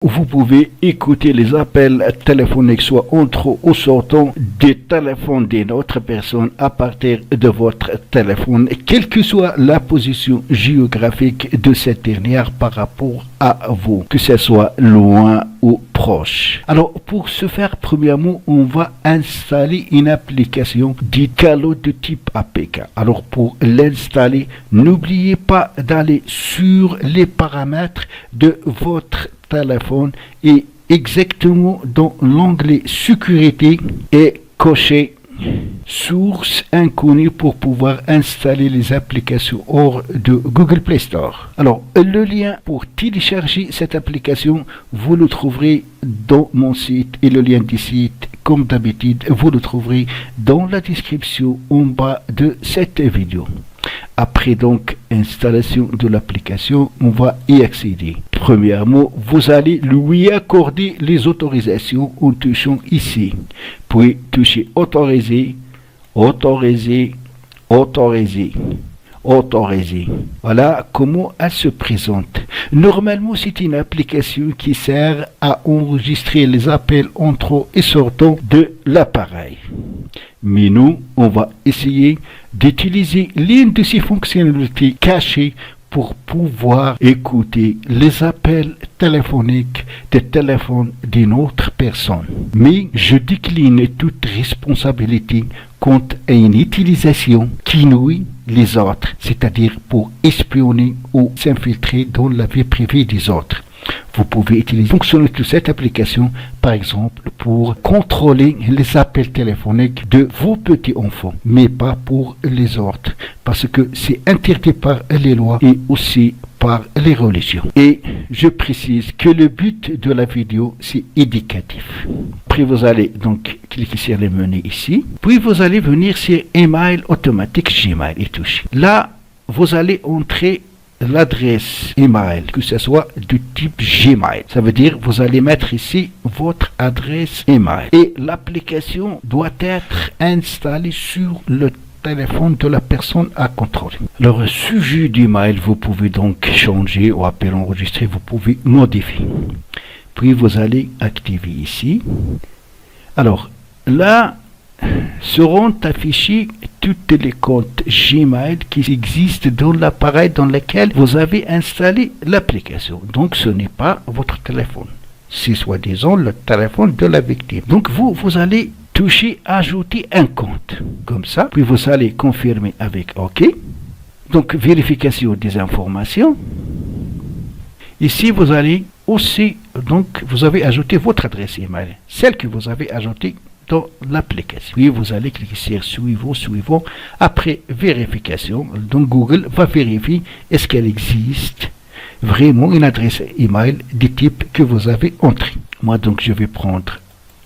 Vous pouvez écouter les appels téléphoniques, soit entrant ou sortant des téléphones d'une autre personne à partir de votre téléphone, quelle que soit la position géographique de cette dernière par rapport à vous, que ce soit loin ou proche. Alors, pour ce faire, premièrement, on va installer une application dite Calo de type APK. Alors, pour l'installer, n'oubliez pas d'aller sur les paramètres de votre téléphone et exactement dans l'onglet sécurité et cocher source inconnue pour pouvoir installer les applications hors de Google Play Store. Alors, le lien pour télécharger cette application, vous le trouverez dans mon site et le lien du site, comme d'habitude, vous le trouverez dans la description en bas de cette vidéo. Après donc installation de l'application, on va y accéder. Premièrement, vous allez lui accorder les autorisations en touchant ici. Puis touchez autoriser, autoriser, autoriser, autoriser. Voilà comment elle se présente. Normalement, c'est une application qui sert à enregistrer les appels entrant et sortant de l'appareil. Mais nous, on va essayer d'utiliser l'une de ces fonctionnalités cachées pour pouvoir écouter les appels téléphoniques des téléphones d'une autre personne. Mais je décline toute responsabilité quant à une utilisation qui nuit les autres, c'est-à-dire pour espionner ou s'infiltrer dans la vie privée des autres. Vous pouvez utiliser fonctionnalité de cette application, par exemple, pour contrôler les appels téléphoniques de vos petits-enfants, mais pas pour les autres, parce que c'est interdit par les lois et aussi par les religions. Et je précise que le but de la vidéo, c'est éducatif. Puis vous allez donc cliquer sur le menu ici, puis vous allez venir sur Email automatique Gmail et toucher. Là, vous allez entrer l'adresse email, que ce soit du type Gmail. Ça veut dire vous allez mettre ici votre adresse email. Et l'application doit être installée sur le téléphone de la personne à contrôler. Alors, sujet d'email, vous pouvez donc changer ou appel enregistré, vous pouvez modifier. Puis vous allez activer ici. Alors, là, seront affichés toutes les comptes Gmail qui existent dans l'appareil dans lequel vous avez installé l'application. Donc ce n'est pas votre téléphone. C'est soi-disant le téléphone de la victime. Donc vous allez toucher ajouter un compte. Comme ça. Puis vous allez confirmer avec OK. Donc vérification des informations. Ici vous allez aussi, donc vous avez ajouté votre adresse email. Celle que vous avez ajoutée dans l'application. Puis vous allez cliquer sur suivant. Après vérification, donc Google va vérifier est-ce qu'elle existe vraiment une adresse email du type que vous avez entré. Moi donc je vais prendre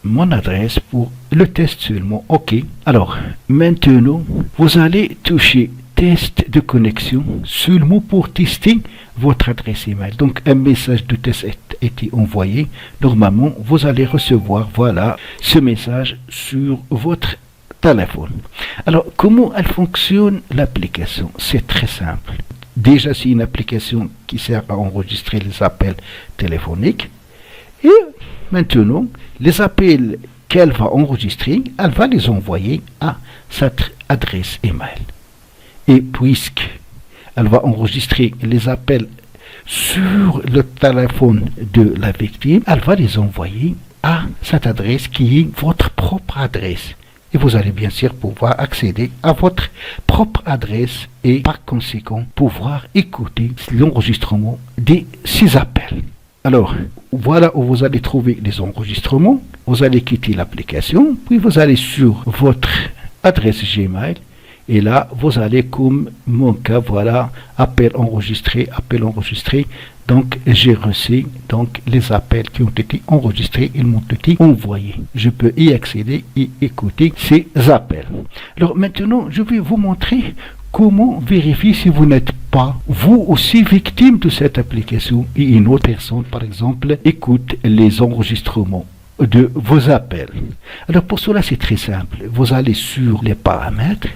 mon adresse pour le test seulement. OK. Alors maintenant vous allez toucher test de connexion seulement pour tester votre adresse email. Donc un message de test a été envoyé. Normalement, vous allez recevoir voilà ce message sur votre téléphone. Alors comment elle fonctionne l'application? C'est très simple. Déjà, c'est une application qui sert à enregistrer les appels téléphoniques. Et maintenant, les appels qu'elle va enregistrer, elle va les envoyer à cette adresse email. Et puisqu'elle va enregistrer les appels sur le téléphone de la victime, elle va les envoyer à cette adresse qui est votre propre adresse. Et vous allez bien sûr pouvoir accéder à votre propre adresse et par conséquent pouvoir écouter l'enregistrement de ces appels. Alors, voilà où vous allez trouver les enregistrements. Vous allez quitter l'application, puis vous allez sur votre adresse Gmail. Et là, vous allez, comme mon cas, voilà, appel enregistré. Donc, j'ai reçu donc, les appels qui ont été enregistrés, ils m'ont été envoyés. Je peux y accéder et écouter ces appels. Alors maintenant, je vais vous montrer comment vérifier si vous n'êtes pas, vous aussi, victime de cette application et une autre personne, par exemple, écoute les enregistrements de vos appels. Alors pour cela c'est très simple, vous allez sur les paramètres,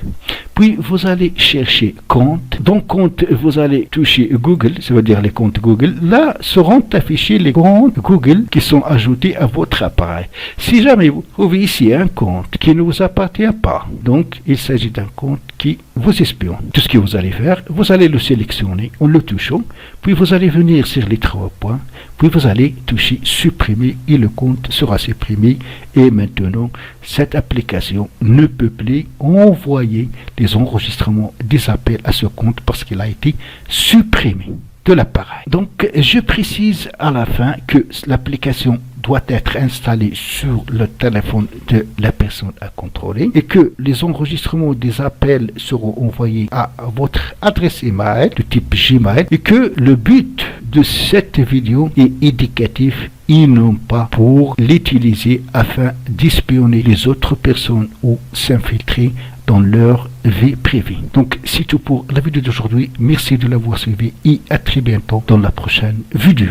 Puis vous allez chercher compte. Dans compte, vous allez toucher Google, ça veut dire les comptes Google. Là seront affichés les comptes Google qui sont ajoutés à votre appareil. Si jamais vous trouvez ici un compte qui ne vous appartient pas, donc il s'agit d'un compte qui vous espionne. Tout ce que vous allez faire, vous allez le sélectionner en le touchant, puis vous allez venir sur les 3 points, puis vous allez toucher supprimer et le compte sera supprimé. Et maintenant, cette application ne peut plus envoyer les enregistrements des appels à ce compte parce qu'il a été supprimé de l'appareil. Donc, je précise à la fin que l'application doit être installée sur le téléphone de la personne à contrôler et que les enregistrements des appels seront envoyés à votre adresse email de type Gmail et que le but de cette vidéo est éducatif et non pas pour l'utiliser afin d'espionner les autres personnes ou s'infiltrer dans leur vie privée. Donc, c'est tout pour la vidéo d'aujourd'hui. Merci de l'avoir suivi et à très bientôt dans la prochaine vidéo.